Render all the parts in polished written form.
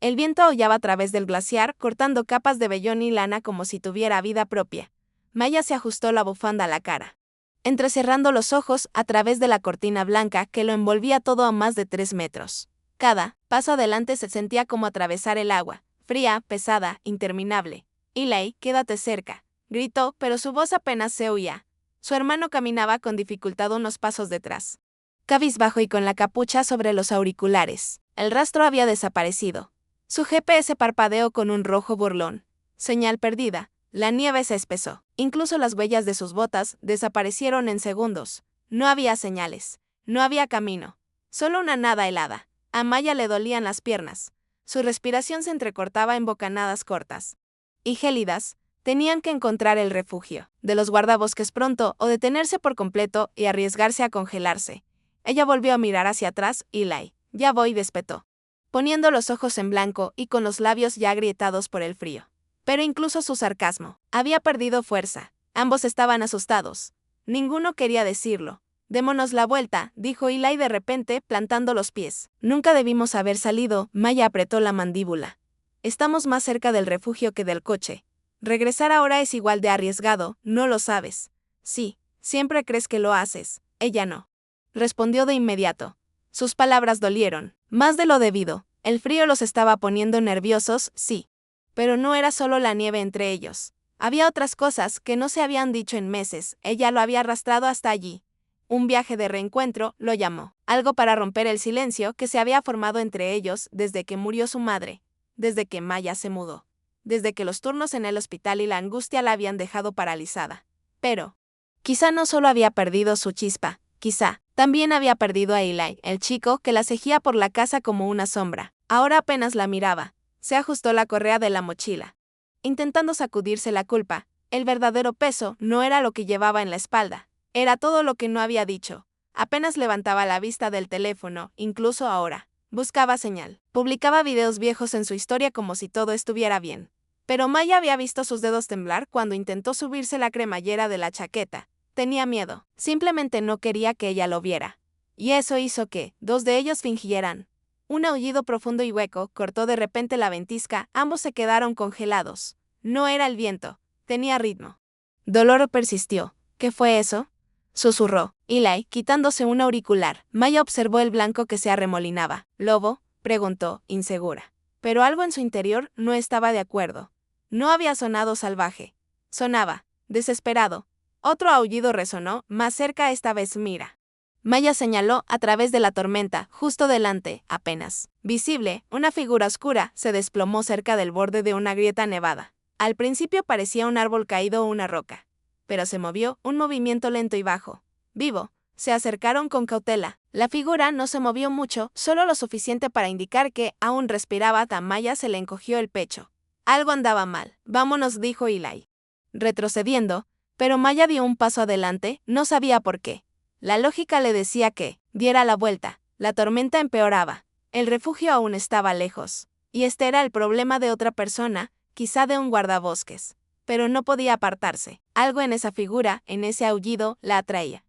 El viento aullaba a través del glaciar, cortando capas de vellón y lana como si tuviera vida propia. Maya se ajustó la bufanda a la cara, entrecerrando los ojos a través de la cortina blanca que lo envolvía todo a más de 3 metros. Cada paso adelante se sentía como atravesar el agua, fría, pesada, interminable. Eli, quédate cerca, gritó, pero su voz apenas se oía. Su hermano caminaba con dificultad unos pasos detrás, cabizbajo y con la capucha sobre los auriculares. El rastro había desaparecido. Su GPS parpadeó con un rojo burlón. Señal perdida. La nieve se espesó. Incluso las huellas de sus botas desaparecieron en segundos. No había señales. No había camino. Solo una nada helada. A Maya le dolían las piernas. Su respiración se entrecortaba en bocanadas cortas y gélidas. Tenían que encontrar el refugio de los guardabosques pronto o detenerse por completo y arriesgarse a congelarse. Ella volvió a mirar hacia atrás. Eli, ya voy, despetó, poniendo los ojos en blanco y con los labios ya agrietados por el frío. Pero incluso su sarcasmo había perdido fuerza. Ambos estaban asustados. Ninguno quería decirlo. Démonos la vuelta, dijo Eli de repente, plantando los pies. Nunca debimos haber salido. Maya apretó la mandíbula. Estamos más cerca del refugio que del coche. Regresar ahora es igual de arriesgado, ¿no lo sabes? Sí, siempre crees que lo haces. Ella no, respondió de inmediato. Sus palabras dolieron, más de lo debido. El frío los estaba poniendo nerviosos, sí. Pero no era solo la nieve entre ellos. Había otras cosas que no se habían dicho en meses. Ella lo había arrastrado hasta allí. Un viaje de reencuentro, lo llamó. Algo para romper el silencio que se había formado entre ellos desde que murió su madre, desde que Maya se mudó, desde que los turnos en el hospital y la angustia la habían dejado paralizada. Pero quizá no solo había perdido su chispa, quizá también había perdido a Eli, el chico que la seguía por la casa como una sombra. Ahora apenas la miraba. Se ajustó la correa de la mochila, intentando sacudirse la culpa. El verdadero peso no era lo que llevaba en la espalda, era todo lo que no había dicho. Apenas levantaba la vista del teléfono, incluso ahora. Buscaba señal. Publicaba videos viejos en su historia como si todo estuviera bien. Pero Maya había visto sus dedos temblar cuando intentó subirse la cremallera de la chaqueta. Tenía miedo. Simplemente no quería que ella lo viera. Y eso hizo que 2 de ellos fingieran. Un aullido profundo y hueco cortó de repente la ventisca. Ambos se quedaron congelados. No era el viento. Tenía ritmo. Dolor persistió. ¿Qué fue eso?, susurró Eli, quitándose un auricular. Maya observó el blanco que se arremolinaba. ¿Lobo?, preguntó, insegura. Pero algo en su interior no estaba de acuerdo. No había sonado salvaje. Sonaba desesperado. Otro aullido resonó, más cerca esta vez. Mira. Maya señaló a través de la tormenta, justo delante, apenas visible, una figura oscura se desplomó cerca del borde de una grieta nevada. Al principio parecía un árbol caído o una roca, pero se movió, un movimiento lento y bajo. Vivo. Se acercaron con cautela. La figura no se movió mucho, solo lo suficiente para indicar que aún respiraba. A Maya se le encogió el pecho. Algo andaba mal. Vámonos, dijo Eli, retrocediendo, pero Maya dio un paso adelante, no sabía por qué. La lógica le decía que diera la vuelta. La tormenta empeoraba. El refugio aún estaba lejos. Y este era el problema de otra persona, quizá de un guardabosques. Pero no podía apartarse. Algo en esa figura, en ese aullido, la atraía.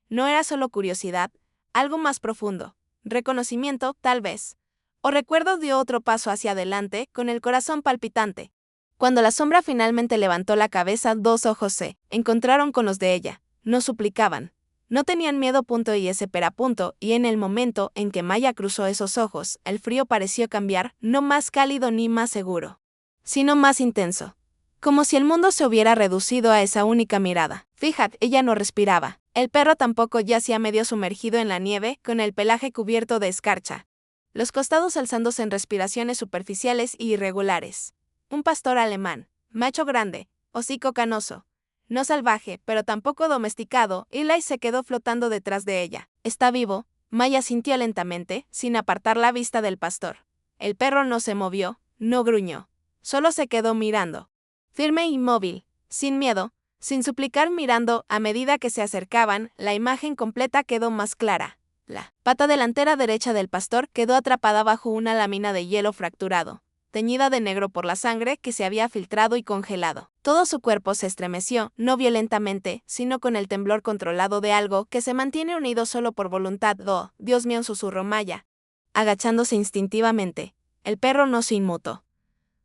No era solo curiosidad, algo más profundo. Reconocimiento, tal vez. O recuerdo. Dio otro paso hacia adelante, con el corazón palpitante. Cuando la sombra finalmente levantó la cabeza, 2 ojos se encontraron con los de ella. No suplicaban. No tenían miedo. Y en el momento en que Maya cruzó esos ojos, el frío pareció cambiar, no más cálido ni más seguro, sino más intenso. Como si el mundo se hubiera reducido a esa única mirada. Fíjate, ella no respiraba. El perro tampoco, yacía medio sumergido en la nieve, con el pelaje cubierto de escarcha, los costados alzándose en respiraciones superficiales y irregulares. Un pastor alemán, macho grande, hocico canoso. No salvaje, pero tampoco domesticado. Eli se quedó flotando detrás de ella. ¿Está vivo?, Maya sintió lentamente, sin apartar la vista del pastor. El perro no se movió, no gruñó. Solo se quedó mirando. Firme e inmóvil, sin miedo, sin suplicar. Mirando. A medida que se acercaban, la imagen completa quedó más clara. La pata delantera derecha del pastor quedó atrapada bajo una lámina de hielo fracturado, teñida de negro por la sangre que se había filtrado y congelado. Todo su cuerpo se estremeció, no violentamente, sino con el temblor controlado de algo que se mantiene unido solo por voluntad. «Oh, Dios mío», susurró Maya, agachándose instintivamente. El perro no se inmutó.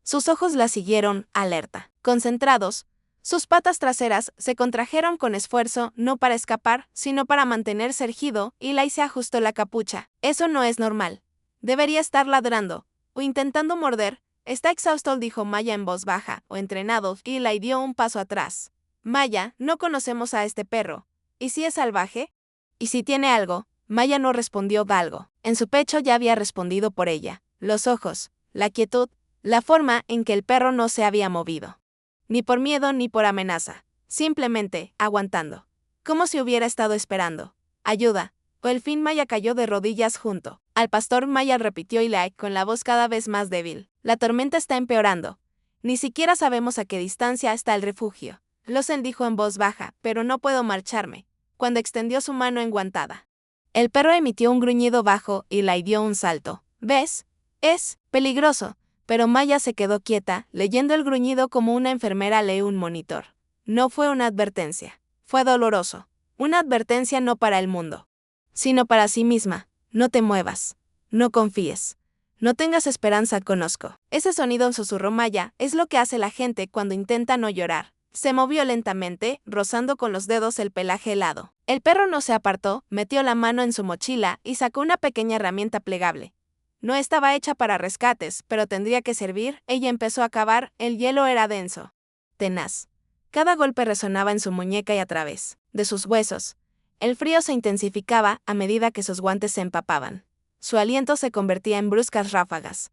Sus ojos la siguieron, alerta. Concentrados, sus patas traseras se contrajeron con esfuerzo, no para escapar, sino para mantenerse erguido, y Eli se ajustó la capucha. Eso no es normal. Debería estar ladrando, o intentando morder. Está exhausto, dijo Maya en voz baja, o entrenado, y Eli dio un paso atrás. Maya, no conocemos a este perro. ¿Y si es salvaje? ¿Y si tiene algo? Maya no respondió algo. En su pecho ya había respondido por ella. Los ojos, la quietud, la forma en que el perro no se había movido. Ni por miedo ni por amenaza. Simplemente, aguantando. Como si hubiera estado esperando. Ayuda. O el fin Maya cayó de rodillas junto al pastor. Maya repitió Eli con la voz cada vez más débil. La tormenta está empeorando. Ni siquiera sabemos a qué distancia está el refugio. Lawson dijo en voz baja, pero no puedo marcharme, cuando extendió su mano enguantada. El perro emitió un gruñido bajo y Eli dio un salto. ¿Ves? Es peligroso. Pero Maya se quedó quieta, leyendo el gruñido como una enfermera lee un monitor. No fue una advertencia. Fue doloroso. Una advertencia no para el mundo, sino para sí misma. No te muevas. No confíes. No tengas esperanza, conozco. Ese sonido, susurró Maya, es lo que hace la gente cuando intenta no llorar. Se movió lentamente, rozando con los dedos el pelaje helado. El perro no se apartó, metió la mano en su mochila y sacó una pequeña herramienta plegable. No estaba hecha para rescates, pero tendría que servir. Ella empezó a cavar, el hielo era denso, tenaz. Cada golpe resonaba en su muñeca y a través de sus huesos. El frío se intensificaba a medida que sus guantes se empapaban. Su aliento se convertía en bruscas ráfagas.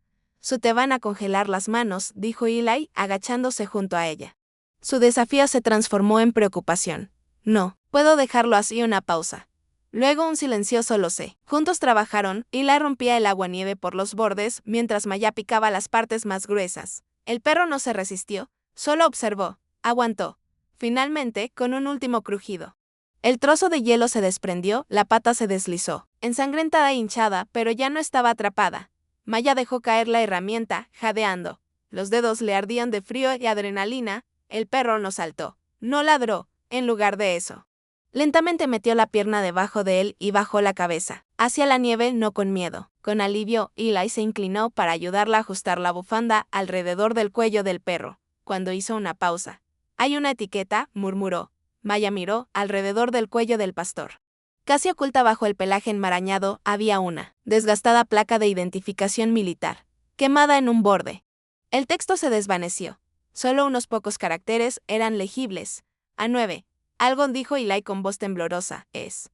Te van a congelar las manos, dijo Eli, agachándose junto a ella. Su desafío se transformó en preocupación. No, puedo dejarlo así. Una pausa. Luego un silencioso lo sé. Juntos trabajaron, y Eli rompía el aguanieve por los bordes, mientras Maya picaba las partes más gruesas. El perro no se resistió, solo observó, aguantó. Finalmente, con un último crujido. El trozo de hielo se desprendió, la pata se deslizó, ensangrentada e hinchada, pero ya no estaba atrapada. Maya dejó caer la herramienta, jadeando. Los dedos le ardían de frío y adrenalina. El perro no saltó, no ladró, en lugar de eso. Lentamente metió la pierna debajo de él y bajó la cabeza, hacia la nieve, no con miedo. Con alivio, Eli se inclinó para ayudarla a ajustar la bufanda alrededor del cuello del perro. Cuando hizo una pausa. «Hay una etiqueta», murmuró. Maya miró alrededor del cuello del pastor. Casi oculta bajo el pelaje enmarañado había una desgastada placa de identificación militar, quemada en un borde. El texto se desvaneció. Solo unos pocos caracteres eran legibles. A9. Algo dijo Eli con voz temblorosa. ¿Es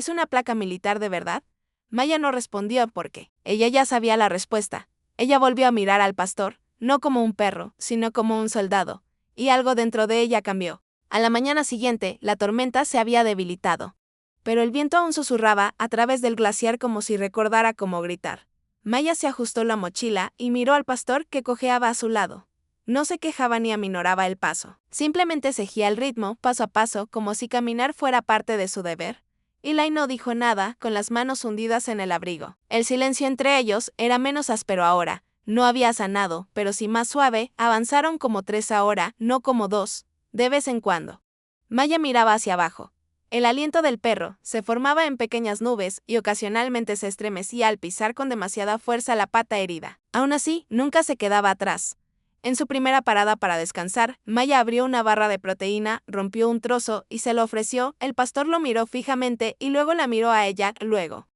una placa militar de verdad? Maya no respondió porque ella ya sabía la respuesta. Ella volvió a mirar al pastor, no como un perro, sino como un soldado, y algo dentro de ella cambió. A la mañana siguiente, la tormenta se había debilitado. Pero el viento aún susurraba a través del glaciar como si recordara cómo gritar. Maya se ajustó la mochila y miró al pastor que cojeaba a su lado. No se quejaba ni aminoraba el paso. Simplemente seguía el ritmo, paso a paso, como si caminar fuera parte de su deber. Eli no dijo nada, con las manos hundidas en el abrigo. El silencio entre ellos era menos áspero ahora. No había sanado, pero sí más suave. Avanzaron como 3 ahora, no como 2, de vez en cuando. Maya miraba hacia abajo. El aliento del perro se formaba en pequeñas nubes y ocasionalmente se estremecía al pisar con demasiada fuerza la pata herida. Aún así, nunca se quedaba atrás. En su primera parada para descansar, Maya abrió una barra de proteína, rompió un trozo y se lo ofreció. El pastor lo miró fijamente y luego la miró a ella, luego.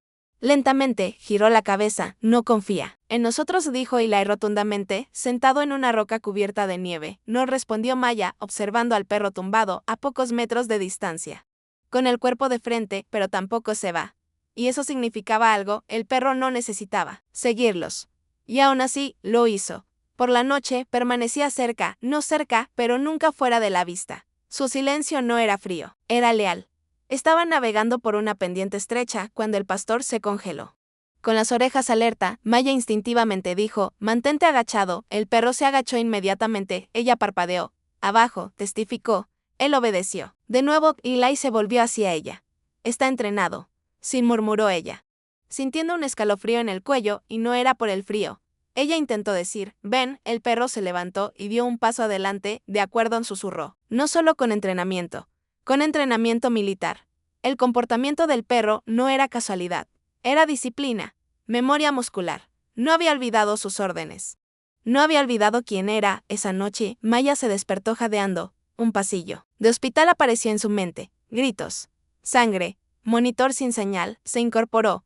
Lentamente, giró la cabeza. No confía en nosotros, dijo Eli rotundamente, sentado en una roca cubierta de nieve. No respondió Maya, observando al perro tumbado a pocos metros de distancia. Con el cuerpo de frente, pero tampoco se va. Y eso significaba algo, el perro no necesitaba seguirlos. Y aún así, lo hizo. Por la noche, permanecía cerca, no cerca, pero nunca fuera de la vista. Su silencio no era frío, era leal. Estaban navegando por una pendiente estrecha cuando el pastor se congeló. Con las orejas alerta, Maya instintivamente dijo, «Mantente agachado». El perro se agachó inmediatamente, ella parpadeó. «Abajo», testificó. Él obedeció. De nuevo, Eli se volvió hacia ella. «Está entrenado», sí, murmuró ella, sintiendo un escalofrío en el cuello, y no era por el frío. Ella intentó decir, «Ven». El perro se levantó y dio un paso adelante, «De acuerdo», susurró. No solo con entrenamiento militar. El comportamiento del perro no era casualidad, era disciplina, memoria muscular. No había olvidado sus órdenes. No había olvidado quién era. Esa noche, Maya se despertó jadeando. Un pasillo de hospital apareció en su mente. Gritos. Sangre. Monitor sin señal. Se incorporó.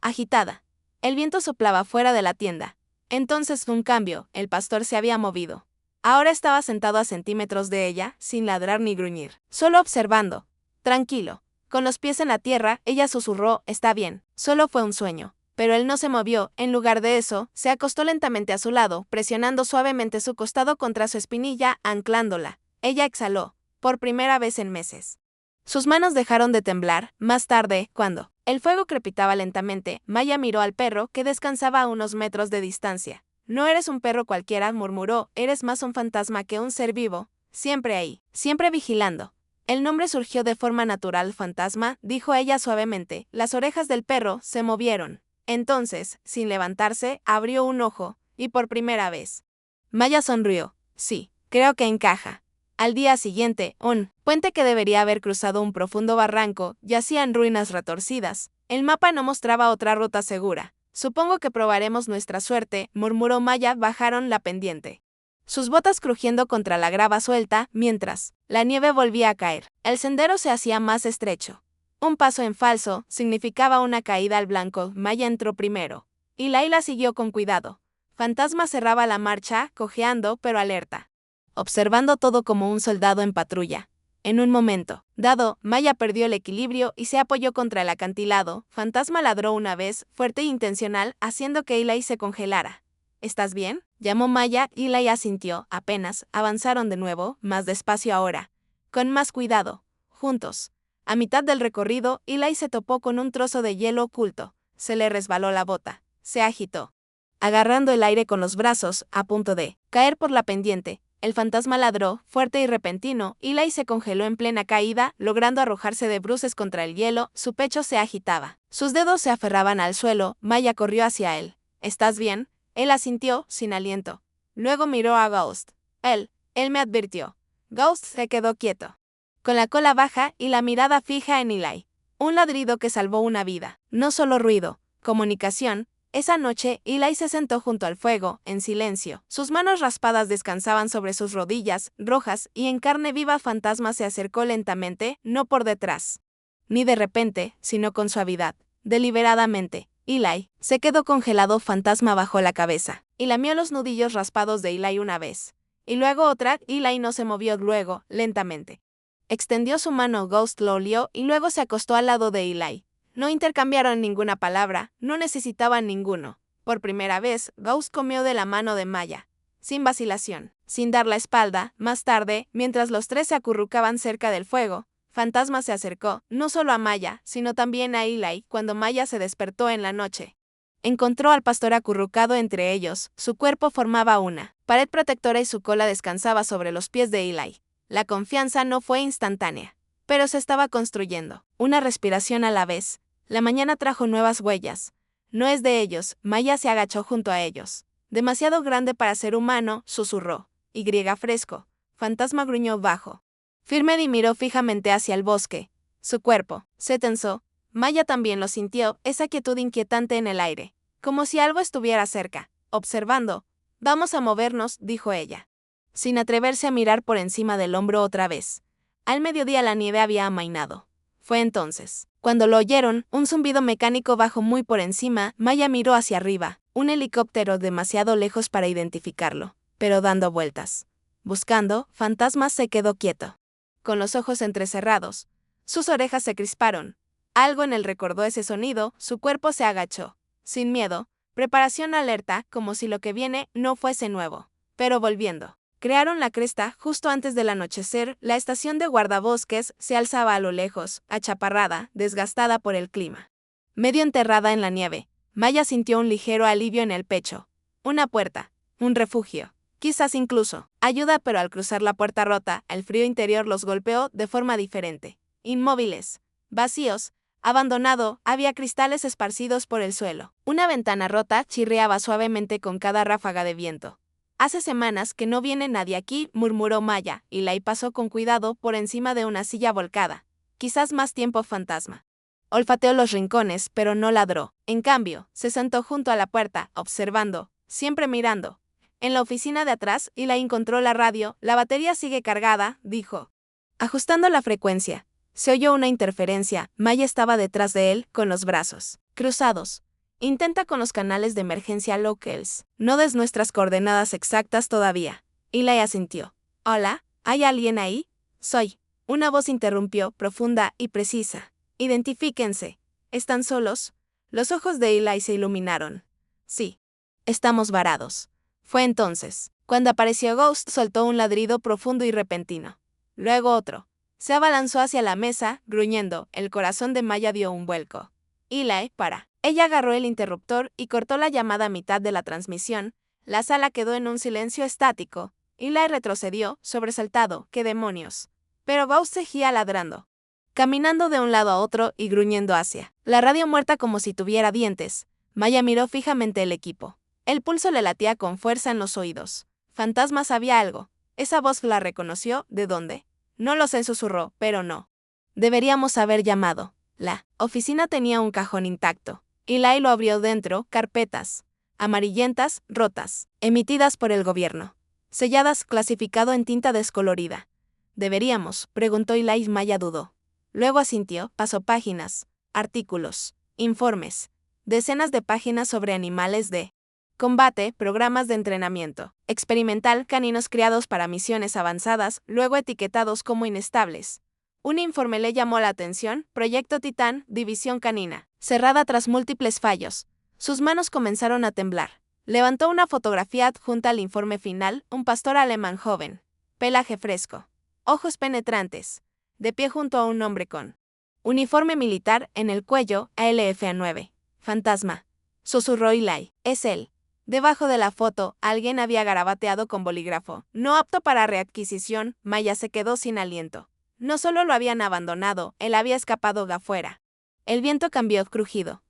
Agitada. El viento soplaba fuera de la tienda. Entonces fue un cambio. El pastor se había movido. Ahora estaba sentado a centímetros de ella, sin ladrar ni gruñir. Solo observando. Tranquilo. Con los pies en la tierra, ella susurró, está bien. Solo fue un sueño. Pero él no se movió. En lugar de eso, se acostó lentamente a su lado, presionando suavemente su costado contra su espinilla, anclándola. Ella exhaló, por primera vez en meses. Sus manos dejaron de temblar. Más tarde, cuando el fuego crepitaba lentamente, Maya miró al perro que descansaba a unos metros de distancia. No eres un perro cualquiera, murmuró, eres más un fantasma que un ser vivo, siempre ahí, siempre vigilando. El nombre surgió de forma natural, fantasma, dijo ella suavemente. Las orejas del perro se movieron. Entonces, sin levantarse, abrió un ojo, y por primera vez. Maya sonrió. Sí, creo que encaja. Al día siguiente, un puente que debería haber cruzado un profundo barranco yacía en ruinas retorcidas. El mapa no mostraba otra ruta segura. Supongo que probaremos nuestra suerte, murmuró Maya. Bajaron la pendiente. Sus botas crujiendo contra la grava suelta, mientras la nieve volvía a caer. El sendero se hacía más estrecho. Un paso en falso significaba una caída al blanco. Maya entró primero. Y Laila siguió con cuidado. Fantasma cerraba la marcha, cojeando pero alerta. Observando todo como un soldado en patrulla. En un momento dado, Maya perdió el equilibrio y se apoyó contra el acantilado. Fantasma ladró una vez, fuerte e intencional, haciendo que Eli se congelara. ¿Estás bien?, llamó Maya. Eli asintió. Apenas avanzaron de nuevo, más despacio ahora. Con más cuidado. Juntos. A mitad del recorrido, Eli se topó con un trozo de hielo oculto. Se le resbaló la bota. Se agitó. Agarrando el aire con los brazos, a punto de caer por la pendiente. El fantasma ladró, fuerte y repentino. Eli se congeló en plena caída, logrando arrojarse de bruces contra el hielo. Su pecho se agitaba. Sus dedos se aferraban al suelo. Maya corrió hacia él. ¿Estás bien? Él asintió, sin aliento. Luego miró a Ghost. Él me advirtió. Ghost se quedó quieto, con la cola baja y la mirada fija en Eli. Un ladrido que salvó una vida. No solo ruido, comunicación. Esa noche, Eli se sentó junto al fuego, en silencio. Sus manos raspadas descansaban sobre sus rodillas, rojas, y en carne viva. Fantasma se acercó lentamente, no por detrás, ni de repente, sino con suavidad, deliberadamente. Eli se quedó congelado. Fantasma bajó la cabeza, y lamió los nudillos raspados de Eli una vez, y luego otra. Eli no se movió. Luego, lentamente, extendió su mano. Ghost lo olió, y luego se acostó al lado de Eli. No intercambiaron ninguna palabra, no necesitaban ninguno. Por primera vez, Ghost comió de la mano de Maya, sin vacilación, sin dar la espalda. Más tarde, mientras los tres se acurrucaban cerca del fuego, Fantasma se acercó, no solo a Maya, sino también a Eli. Cuando Maya se despertó en la noche, encontró al pastor acurrucado entre ellos. Su cuerpo formaba una pared protectora y su cola descansaba sobre los pies de Eli. La confianza no fue instantánea, pero se estaba construyendo, una respiración a la vez. La mañana trajo nuevas huellas. No es de ellos. Maya se agachó junto a ellos. Demasiado grande para ser humano, susurró. Y fresco. Fantasma gruñó bajo. Firme y miró fijamente hacia el bosque. Su cuerpo se tensó. Maya también lo sintió, esa quietud inquietante en el aire, como si algo estuviera cerca, observando. Vamos a movernos, dijo ella, sin atreverse a mirar por encima del hombro otra vez. Al mediodía la nieve había amainado. Fue entonces cuando lo oyeron, un zumbido mecánico bajo muy por encima. Maya miró hacia arriba, un helicóptero demasiado lejos para identificarlo, pero dando vueltas. Buscando, Fantasma se quedó quieto, con los ojos entrecerrados. Sus orejas se crisparon. Algo en él recordó ese sonido. Su cuerpo se agachó, sin miedo, preparación alerta, como si lo que viene no fuese nuevo. Pero volviendo. Crearon la cresta justo antes del anochecer. La estación de guardabosques se alzaba a lo lejos, achaparrada, desgastada por el clima, medio enterrada en la nieve. Maya sintió un ligero alivio en el pecho. Una puerta, un refugio, quizás incluso ayuda, pero al cruzar la puerta rota, el frío interior los golpeó de forma diferente. Inmóviles, vacíos, abandonado, había cristales esparcidos por el suelo. Una ventana rota chirriaba suavemente con cada ráfaga de viento. Hace semanas que no viene nadie aquí, murmuró Maya, y Eli pasó con cuidado por encima de una silla volcada. Quizás más tiempo. Fantasma Olfateó los rincones, pero no ladró. En cambio, se sentó junto a la puerta, observando, siempre mirando. En la oficina de atrás, Eli encontró la radio. La batería sigue cargada, dijo. Ajustando la frecuencia. Se oyó una interferencia. Maya estaba detrás de él, con los brazos cruzados. Intenta con los canales de emergencia locals. No des nuestras coordenadas exactas todavía. Eli asintió. Hola, ¿hay alguien ahí? Soy. Una voz interrumpió, profunda y precisa. Identifíquense. ¿Están solos? Los ojos de Eli se iluminaron. Sí. Estamos varados. Fue entonces, cuando apareció Ghost, soltó un ladrido profundo y repentino. Luego otro. Se abalanzó hacia la mesa, gruñendo. El corazón de Maya dio un vuelco. Eli, para. Ella agarró el interruptor y cortó la llamada a mitad de la transmisión. La sala quedó en un silencio estático. Eli retrocedió, sobresaltado. ¡Qué demonios! Pero Ghost seguía ladrando, caminando de un lado a otro y gruñendo hacia la radio muerta como si tuviera dientes. Maya miró fijamente el equipo. El pulso le latía con fuerza en los oídos. Fantasma sabía algo. Esa voz la reconoció. ¿De dónde? No lo sé, susurró, pero no. Deberíamos haber llamado. La oficina tenía un cajón intacto. Eli lo abrió dentro. Carpetas amarillentas, rotas, emitidas por el gobierno. Selladas, clasificado en tinta descolorida. ¿Deberíamos?, preguntó Eli. Maya dudó. Luego asintió. Pasó páginas, artículos, informes, decenas de páginas sobre animales de combate, programas de entrenamiento experimental, caninos criados para misiones avanzadas, luego etiquetados como inestables. Un informe le llamó la atención. Proyecto Titán, División Canina, cerrada tras múltiples fallos. Sus manos comenzaron a temblar. Levantó una fotografía adjunta al informe final. Un pastor alemán joven, pelaje fresco, ojos penetrantes, de pie junto a un hombre con uniforme militar en el cuello. ALFA9. Fantasma, susurró Eli. Es él. Debajo de la foto, alguien había garabateado con bolígrafo. No apto para readquisición. Maya se quedó sin aliento. No solo lo habían abandonado, él había escapado de afuera. El viento cambió. Crujido,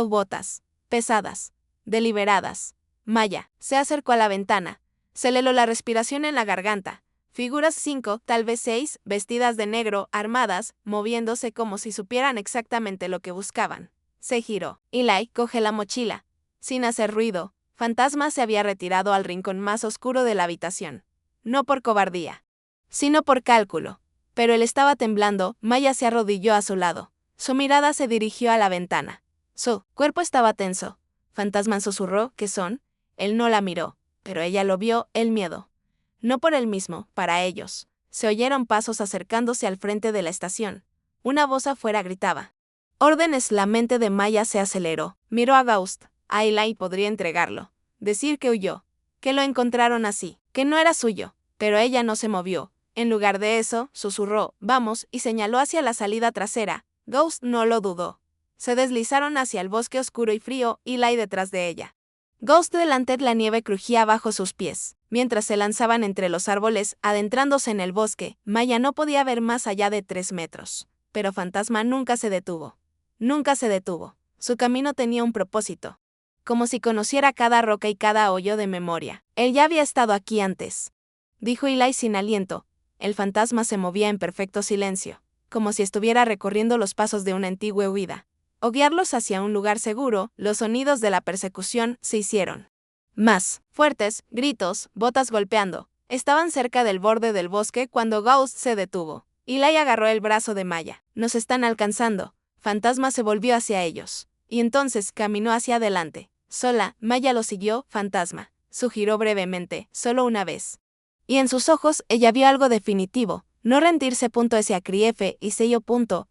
botas pesadas, deliberadas. Maya se acercó a la ventana. Se le heló la respiración en la garganta. Figuras 5, tal vez 6, vestidas de negro, armadas, moviéndose como si supieran exactamente lo que buscaban. Se giró. Eli, coge la mochila. Sin hacer ruido, Fantasma se había retirado al rincón más oscuro de la habitación. No por cobardía, sino por cálculo. Pero él estaba temblando. Maya se arrodilló a su lado. Su mirada se dirigió a la ventana. Su cuerpo estaba tenso. Fantasma susurró. ¿Qué son? Él no la miró, pero ella lo vio. El miedo. No por él mismo, para ellos. Se oyeron pasos acercándose al frente de la estación. Una voz afuera gritaba órdenes. La mente de Maya se aceleró. Miró a Ghost. A Eli podría entregarlo. Decir que huyó. Que lo encontraron así. Que no era suyo. Pero ella no se movió. En lugar de eso, susurró, vamos, y señaló hacia la salida trasera. Ghost no lo dudó. Se deslizaron hacia el bosque oscuro y frío. Eli detrás de ella. Ghost delante. La nieve crujía bajo sus pies. Mientras se lanzaban entre los árboles, adentrándose en el bosque, Maya no podía ver más allá de 3 metros. Pero Fantasma nunca se detuvo. Nunca se detuvo. Su camino tenía un propósito. Como si conociera cada roca y cada hoyo de memoria. Él ya había estado aquí antes, dijo Eli sin aliento. El fantasma se movía en perfecto silencio, como si estuviera recorriendo los pasos de una antigua huida. O guiarlos hacia un lugar seguro. Los sonidos de la persecución se hicieron más fuertes, gritos, botas golpeando. Estaban cerca del borde del bosque cuando Ghost se detuvo. Eli agarró el brazo de Maya. Nos están alcanzando. Fantasma se volvió hacia ellos. Y entonces caminó hacia adelante. Sola, Maya lo siguió. Fantasma sugirió brevemente, solo una vez. Y en sus ojos ella vio algo definitivo. No rendirse. S.A.C.R.I.F. y sello.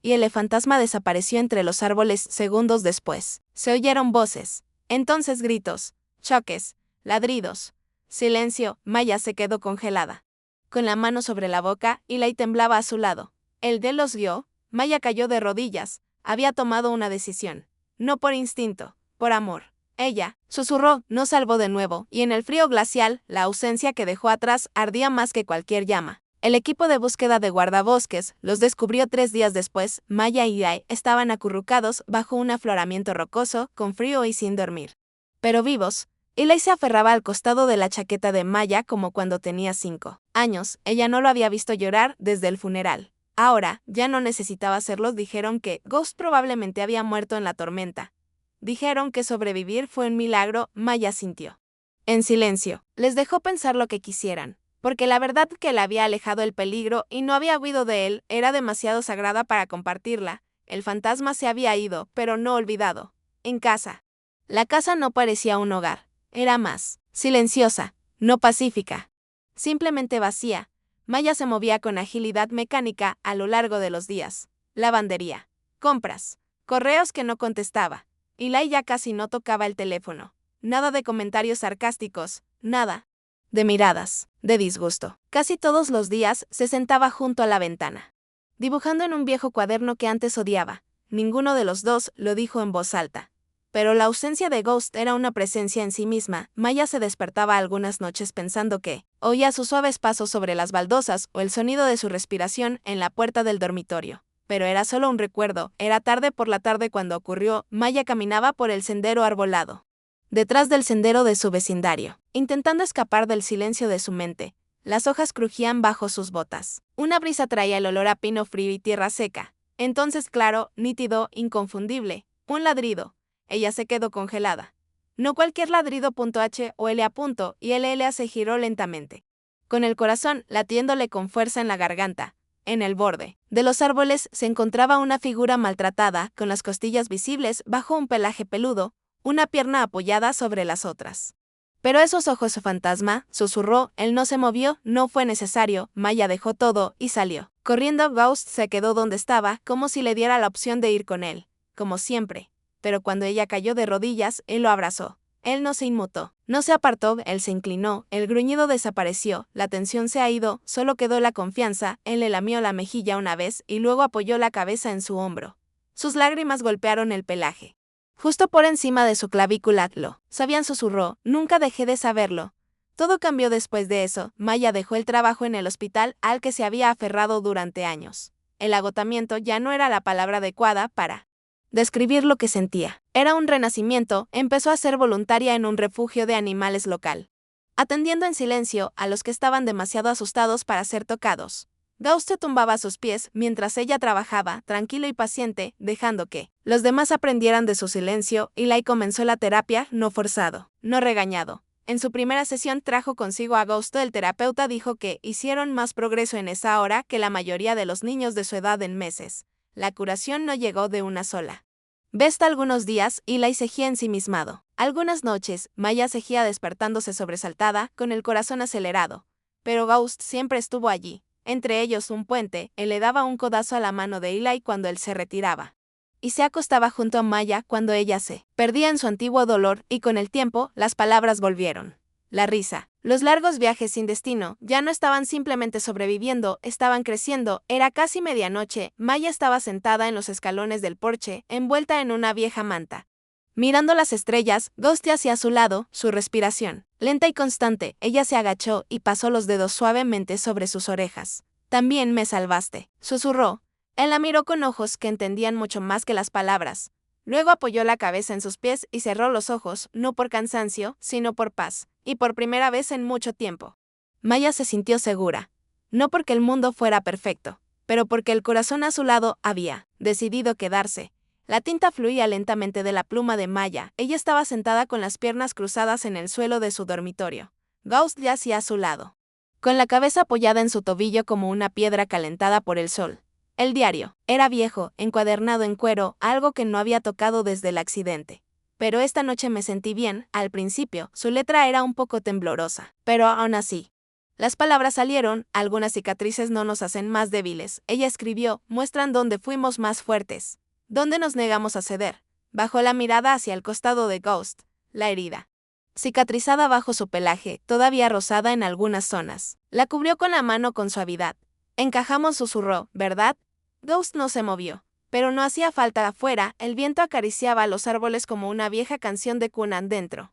Y el fantasma desapareció entre los árboles segundos después. Se oyeron voces. Entonces gritos, choques, ladridos. Silencio. Maya se quedó congelada. Con la mano sobre la boca, Eli temblaba a su lado. El de los guió. Maya cayó de rodillas. Había tomado una decisión. No por instinto, por amor. Ella, susurró, no salvó de nuevo, y en el frío glacial, la ausencia que dejó atrás ardía más que cualquier llama. El equipo de búsqueda de guardabosques los descubrió 3 días después. Maya y Eli estaban acurrucados bajo un afloramiento rocoso, con frío y sin dormir. Pero vivos. Eli se aferraba al costado de la chaqueta de Maya como cuando tenía 5 años. Ella no lo había visto llorar desde el funeral. Ahora, ya no necesitaba hacerlo. Dijeron que Ghost probablemente había muerto en la tormenta. Dijeron que sobrevivir fue un milagro. Maya sintió. En silencio, les dejó pensar lo que quisieran, porque la verdad que le había alejado el peligro y no había huido de él era demasiado sagrada para compartirla. El fantasma se había ido, pero no olvidado. En casa. La casa no parecía un hogar. Era más silenciosa, no pacífica. Simplemente vacía. Maya se movía con agilidad mecánica a lo largo de los días. Lavandería, compras, correos que no contestaba. Eli ya casi no tocaba el teléfono. Nada de comentarios sarcásticos, nada de miradas, de disgusto. Casi todos los días se sentaba junto a la ventana, dibujando en un viejo cuaderno que antes odiaba. Ninguno de los dos lo dijo en voz alta. Pero la ausencia de Ghost era una presencia en sí misma. Maya se despertaba algunas noches pensando que oía sus suaves pasos sobre las baldosas o el sonido de su respiración en la puerta del dormitorio. Pero era solo un recuerdo. Era tarde por la tarde cuando ocurrió. Maya caminaba por el sendero arbolado, detrás del sendero de su vecindario, intentando escapar del silencio de su mente. Las hojas crujían bajo sus botas. Una brisa traía el olor a pino frío y tierra seca. Entonces, claro, nítido, inconfundible, un ladrido. Ella se quedó congelada. No cualquier ladrido. H o L a. Y LLA se giró lentamente, con el corazón latiéndole con fuerza en la garganta. En el borde de los árboles se encontraba una figura maltratada, con las costillas visibles bajo un pelaje peludo, una pierna apoyada sobre las otras. Pero esos ojos fantasma, susurró. Él no se movió, no fue necesario. Maya dejó todo y salió. Corriendo, Ghost se quedó donde estaba, como si le diera la opción de ir con él, como siempre. Pero cuando ella cayó de rodillas, él lo abrazó. Él no se inmutó, no se apartó, él se inclinó, el gruñido desapareció, la tensión se ha ido, solo quedó la confianza. Él le lamió la mejilla una vez y luego apoyó la cabeza en su hombro. Sus lágrimas golpearon el pelaje. Justo por encima de su clavícula. Lo sabían, susurró. Nunca dejé de saberlo. Todo cambió después de eso. Maya dejó el trabajo en el hospital al que se había aferrado durante años. El agotamiento ya no era la palabra adecuada para describir lo que sentía. Era un renacimiento. Empezó a ser voluntaria en un refugio de animales local, atendiendo en silencio a los que estaban demasiado asustados para ser tocados. Ghost se tumbaba a sus pies mientras ella trabajaba, tranquilo y paciente, dejando que los demás aprendieran de su silencio. Eli comenzó la terapia, no forzado, no regañado. En su primera sesión trajo consigo a Ghost. El terapeuta dijo que hicieron más progreso en esa hora que la mayoría de los niños de su edad en meses. La curación no llegó de una sola vez. Algunos días, Eli seguía ensimismado. Algunas noches, Maya seguía despertándose sobresaltada, con el corazón acelerado. Pero Ghost siempre estuvo allí. Entre ellos un puente. Él le daba un codazo a la mano de Eli cuando él se retiraba, y se acostaba junto a Maya cuando ella se perdía en su antiguo dolor, y con el tiempo, las palabras volvieron. La risa. Los largos viajes sin destino ya no estaban simplemente sobreviviendo, estaban creciendo. Era casi medianoche. Maya estaba sentada en los escalones del porche, envuelta en una vieja manta, mirando las estrellas. Ghost hacia su lado, su respiración lenta y constante. Ella se agachó y pasó los dedos suavemente sobre sus orejas. También me salvaste, susurró. Él la miró con ojos que entendían mucho más que las palabras. Luego apoyó la cabeza en sus pies y cerró los ojos, no por cansancio, sino por paz, y por primera vez en mucho tiempo. Maya se sintió segura. No porque el mundo fuera perfecto, pero porque el corazón a su lado había decidido quedarse. La tinta fluía lentamente de la pluma de Maya. Ella estaba sentada con las piernas cruzadas en el suelo de su dormitorio. Ghost yacía a su lado, con la cabeza apoyada en su tobillo como una piedra calentada por el sol. El diario era viejo, encuadernado en cuero, algo que no había tocado desde el accidente. Pero esta noche me sentí bien. Al principio, su letra era un poco temblorosa, pero aún así las palabras salieron. Algunas cicatrices no nos hacen más débiles. Ella escribió, muestran dónde fuimos más fuertes, dónde nos negamos a ceder. Bajó la mirada hacia el costado de Ghost. La herida, cicatrizada bajo su pelaje, todavía rosada en algunas zonas, la cubrió con la mano con suavidad. Encajamos, susurró, ¿verdad? Ghost no se movió. Pero no hacía falta. Afuera, el viento acariciaba los árboles como una vieja canción de cuna dentro.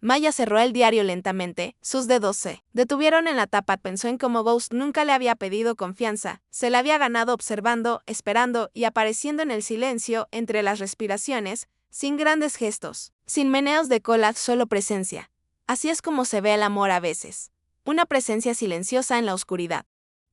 Maya cerró el diario lentamente, sus dedos se detuvieron en la tapa. Pensó en cómo Ghost nunca le había pedido confianza, se la había ganado observando, esperando y apareciendo en el silencio entre las respiraciones, sin grandes gestos, sin meneos de cola, solo presencia. Así es como se ve el amor a veces. Una presencia silenciosa en la oscuridad.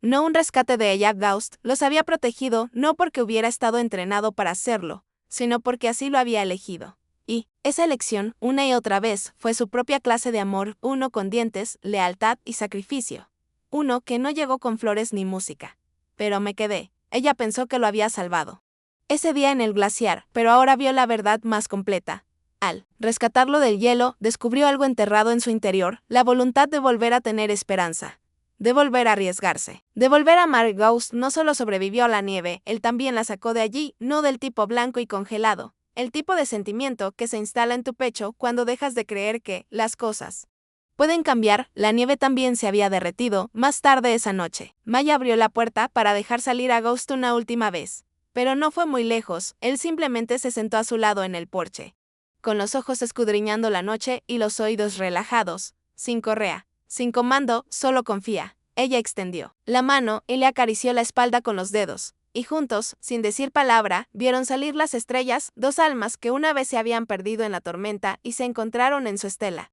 no un rescate de ella. Ghost los había protegido no porque hubiera estado entrenado para hacerlo, sino porque así lo había elegido. Y esa elección, una y otra vez, fue su propia clase de amor, uno con dientes, lealtad y sacrificio. Uno que no llegó con flores ni música. Pero me quedé. Ella pensó que lo había salvado ese día en el glaciar, pero ahora vio la verdad más completa. Al rescatarlo del hielo, descubrió algo enterrado en su interior, la voluntad de volver a tener esperanza. De volver a arriesgarse. De volver a amar. Ghost no solo sobrevivió a la nieve, él también la sacó de allí, no del tipo blanco y congelado. El tipo de sentimiento que se instala en tu pecho cuando dejas de creer que las cosas pueden cambiar. La nieve también se había derretido. Más tarde esa noche, Maya abrió la puerta para dejar salir a Ghost una última vez. Pero no fue muy lejos, él simplemente se sentó a su lado en el porche, con los ojos escudriñando la noche y los oídos relajados, sin correa, sin comando, solo confía. Ella extendió la mano y le acarició la espalda con los dedos, y juntos, sin decir palabra, vieron salir las estrellas, dos almas que una vez se habían perdido en la tormenta y se encontraron en su estela.